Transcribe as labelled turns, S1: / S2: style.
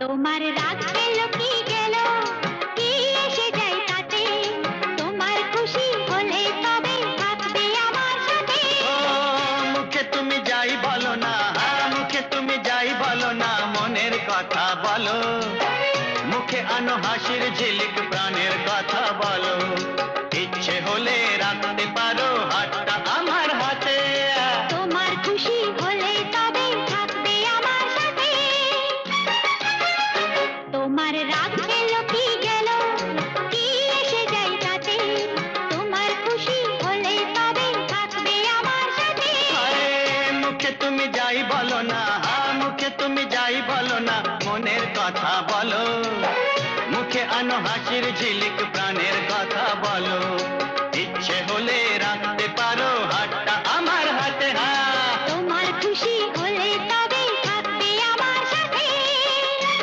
S1: তোমার রাগ গেল কি গেল, কি এসে যায় তাতে, তোমার খুশি হলে তবে থাকবে আমার সাথে।
S2: ও মুখে তুমি যাই বলো না, মুখে তুমি যাই বলো না, মনের কথা বলো। মুখে আনো হাসির ঝিলিক, প্রাণের কথা বলো। ইচ্ছে হলে রাখতে পারো হাতটা আমার হাতে।
S1: তোমার খুশি হলে তবে থাকবে আমার সাথে। তোমার রাগ গেল কি গেল, কি এসে যায় তাতে, তোমার খুশি হলে তবে থাকবে আমার সাথে।
S2: আরে মুখে তুমি যাই বলো না, মুখে তুমি যাই বলো না, মনের কথা বলো। মুখে আনো হাসির ঝিলিক।